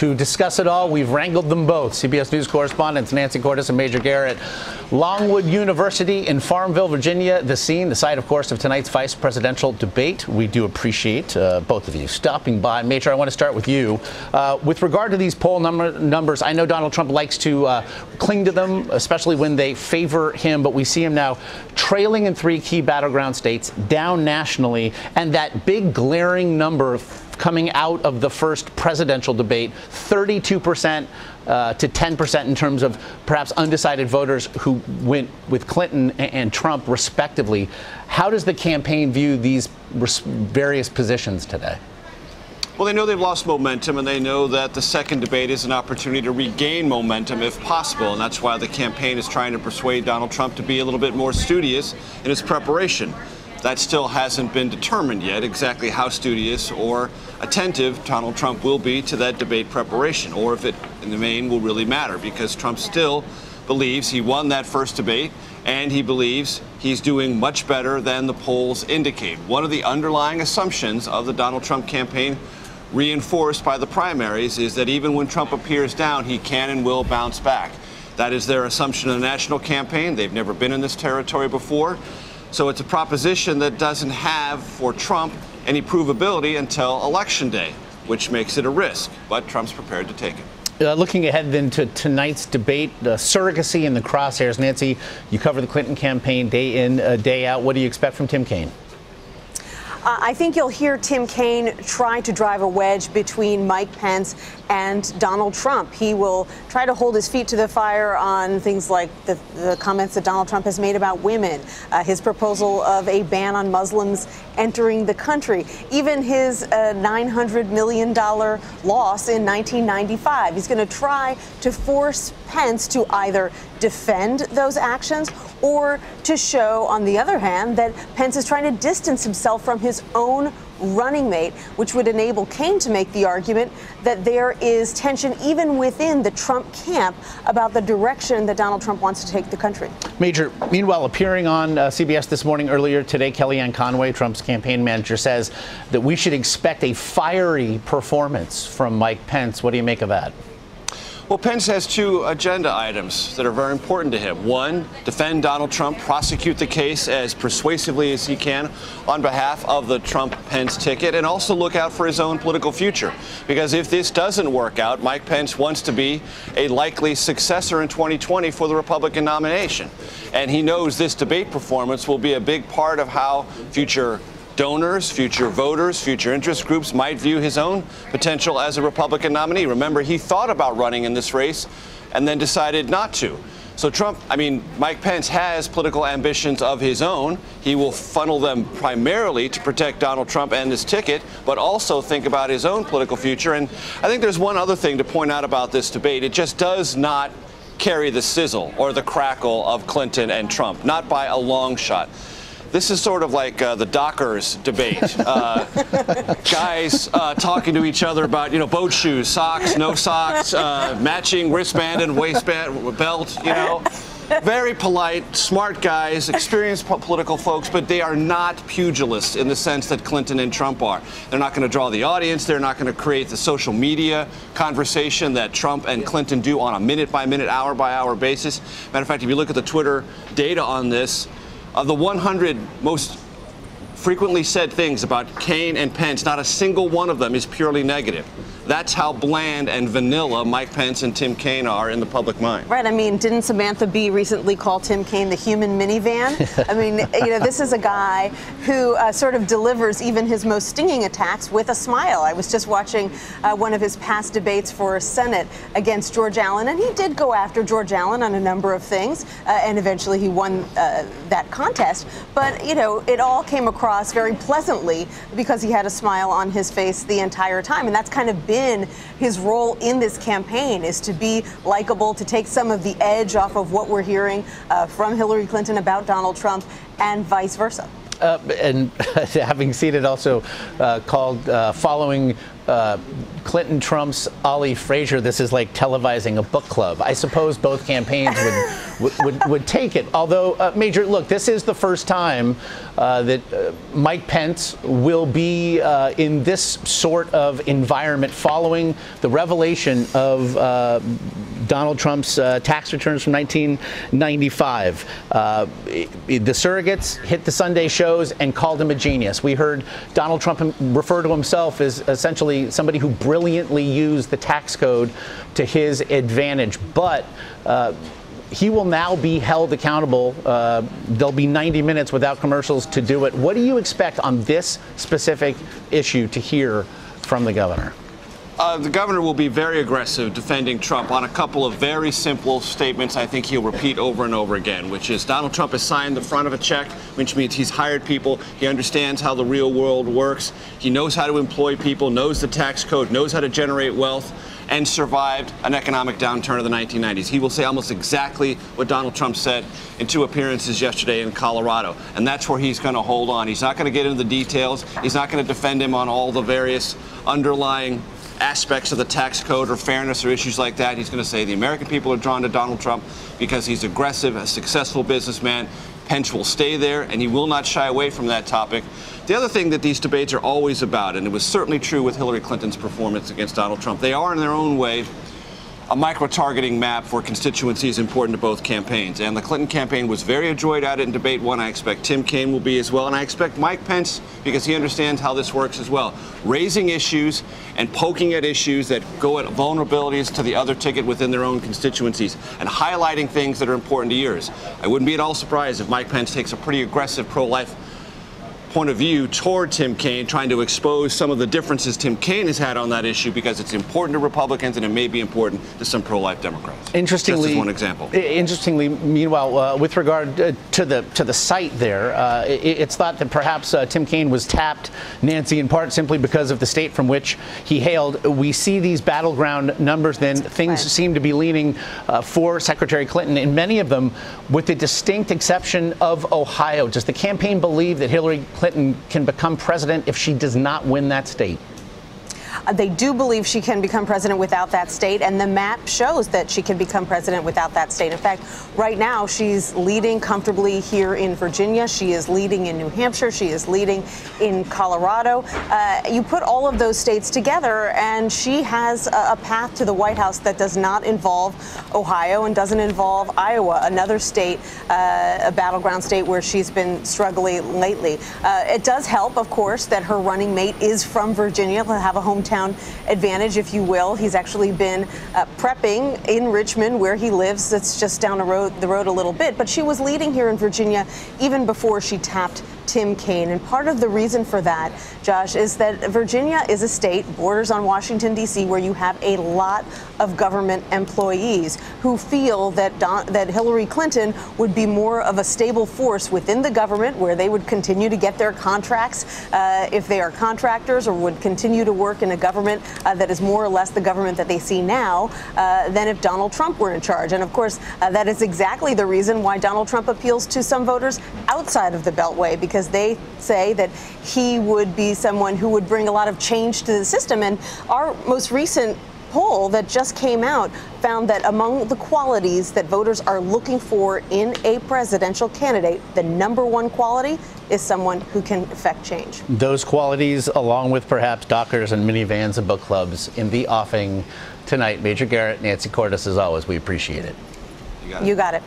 To discuss it all, we've wrangled them both. CBS News correspondents Nancy Cordes and Major Garrett. Longwood University in Farmville, Virginia, the scene, the site, of course, of tonight's vice presidential debate. We do appreciate both of you stopping by. Major, I want to start with you. With regard to these poll numbers, I know Donald Trump likes to cling to them, especially when they favor him, but we see him now trailing in 3 key battleground states, down nationally, and that big glaring number coming out of the first presidential debate, 32% to 10% in terms of perhaps undecided voters who went with Clinton and Trump respectively. How does the campaign view these various positions today? Well, they know they've lost momentum, and they know that the second debate is an opportunity to regain momentum if possible, and that's why the campaign is trying to persuade Donald Trump to be a little bit more studious in his preparation. That still hasn't been determined yet, exactly how studious or attentive Donald Trump will be to that debate preparation, or if it, in the main, will really matter, because Trump still believes he won that first debate, and he believes he's doing much better than the polls indicate. One of the underlying assumptions of the Donald Trump campaign, reinforced by the primaries, is that even when Trump appears down, he can and will bounce back. That is their assumption in the national campaign. They've never been in this territory before. So it's a proposition that doesn't have, for Trump, any provability until Election Day, which makes it a risk. But Trump's prepared to take it. Looking ahead then to tonight's debate, surrogacy in the crosshairs. Nancy, you cover the Clinton campaign day in, day out. What do you expect from Tim Kaine? I think you'll hear Tim Kaine try to drive a wedge between Mike Pence and Donald Trump. He will try to hold his feet to the fire on things like the comments that Donald Trump has made about women, his proposal of a ban on Muslims entering the country, even his $900 million loss in 1995. He's going to try to force Pence to either defend those actions or to show, on the other hand, that Pence is trying to distance himself from his own running mate, which would enable Kaine to make the argument that there is tension even within the Trump camp about the direction that Donald Trump wants to take the country. Major, meanwhile, appearing on CBS this morning earlier today, Kellyanne Conway, Trump's campaign manager, says that we should expect a fiery performance from Mike Pence. What do you make of that? Well, Pence has 2 agenda items that are very important to him. One, defend Donald Trump, prosecute the case as persuasively as he can on behalf of the Trump-Pence ticket, and also look out for his own political future. Because if this doesn't work out, Mike Pence wants to be a likely successor in 2020 for the Republican nomination. And he knows this debate performance will be a big part of how future donors, future voters, future interest groups might view his own potential as a Republican nominee. Remember, he thought about running in this race and then decided not to. So Mike Pence has political ambitions of his own. He will funnel them primarily to protect Donald Trump and his ticket, but also think about his own political future. And I think there's one other thing to point out about this debate. It just does not carry the sizzle or the crackle of Clinton and Trump, not by a long shot. This is sort of like the Dockers debate. Guys talking to each other about, boat shoes, socks, no socks, matching wristband and waistband belt, Very polite, smart guys, experienced political folks, but they are not pugilists in the sense that Clinton and Trump are. They're not going to draw the audience. They're not going to create the social media conversation that Trump and Clinton do on a minute-by-minute, hour-by-hour basis. Matter of fact, if you look at the Twitter data on this, of the 100 most frequently said things about Kaine and Pence, not a single one of them is purely negative. That's how bland and vanilla Mike Pence and Tim Kaine are in the public mind. Right. Didn't Samantha Bee recently call Tim Kaine the human minivan? This is a guy who sort of delivers even his most stinging attacks with a smile. I was just watching one of his past debates for Senate against George Allen, and he did go after George Allen on a number of things, and eventually he won that contest. But, it all came across very pleasantly because he had a smile on his face the entire time, and that's kind of been his role in this campaign, is to be likable, to take some of the edge off of what we're hearing from Hillary Clinton about Donald Trump and vice versa. and having seen it also called following Clinton, Trump's Ollie Frazier, this is like televising a book club. I suppose both campaigns would take it. Although, Major, look, this is the first time that Mike Pence will be in this sort of environment following the revelation of Donald Trump's tax returns from 1995. The surrogates hit the Sunday shows and called him a genius. We heard Donald Trump refer to himself as essentially somebody who brilliantly used the tax code to his advantage. But he will now be held accountable. There'll be 90 minutes without commercials to do it. What do you expect on this specific issue to hear from the governor? The governor will be very aggressive defending Trump on a couple of very simple statements I think he'll repeat over and over again, which is Donald Trump has signed the front of a check, which means he's hired people. He understands how the real world works. He knows how to employ people, knows the tax code, knows how to generate wealth, and survived an economic downturn of the 1990s. He will say almost exactly what Donald Trump said in 2 appearances yesterday in Colorado. And that's where he's going to hold on. He's not going to get into the details. He's not going to defend him on all the various underlying aspects of the tax code or fairness or issues like that. He's going to say the American people are drawn to Donald Trump because he's aggressive, a successful businessman. Pence will stay there, and he will not shy away from that topic. The other thing that these debates are always about, and it was certainly true with Hillary Clinton's performance against Donald Trump, they are in their own way a micro-targeting map for constituencies important to both campaigns. And the Clinton campaign was very adroit at it in debate 1. I expect Tim Kaine will be as well. And I expect Mike Pence, because he understands how this works as well, raising issues and poking at issues that go at vulnerabilities to the other ticket within their own constituencies and highlighting things that are important to yours. I wouldn't be at all surprised if Mike Pence takes a pretty aggressive pro-life point of view toward Tim Kaine, trying to expose some of the differences Tim Kaine has had on that issue because it's important to Republicans and it may be important to some pro-life Democrats. Interestingly, just as one example. Interestingly, meanwhile, with regard to the site there, it's thought that perhaps Tim Kaine was tapped, Nancy, in part simply because of the state from which he hailed. We see these battleground numbers. Then things seem to be leaning for Secretary Clinton, and many of them, with the distinct exception of Ohio. Does the campaign believe that Hillary Clinton can become president if she does not win that state? They do believe she can become president without that state, and the map shows that she can become president without that state. In fact, right now she's leading comfortably here in Virginia. She is leading in New Hampshire. She is leading in Colorado. You put all of those states together, and she has a path to the White House that does not involve Ohio and doesn't involve Iowa, another state, a battleground state where she's been struggling lately. It does help, of course, that her running mate is from Virginia. He'll have a hometown advantage, if you will. He's actually been prepping in Richmond, where he lives. It's just down the road a little bit. But she was leading here in Virginia even before she tapped Tim Kaine. And part of the reason for that, Josh, is that Virginia is a state, borders on Washington, D.C., where you have a lot of government employees who feel that Hillary Clinton would be more of a stable force within the government, where they would continue to get their contracts if they are contractors, or would continue to work in a government that is more or less the government that they see now than if Donald Trump were in charge. And of course, that is exactly the reason why Donald Trump appeals to some voters outside of the Beltway, because they say that he would be someone who would bring a lot of change to the system. And our most recent poll that just came out found that among the qualities that voters are looking for in a presidential candidate, the #1 quality is someone who can effect change. Those qualities, along with perhaps dockers and minivans and book clubs in the offing tonight. Major Garrett, Nancy Cordes, as always, we appreciate it. You got it. You got it.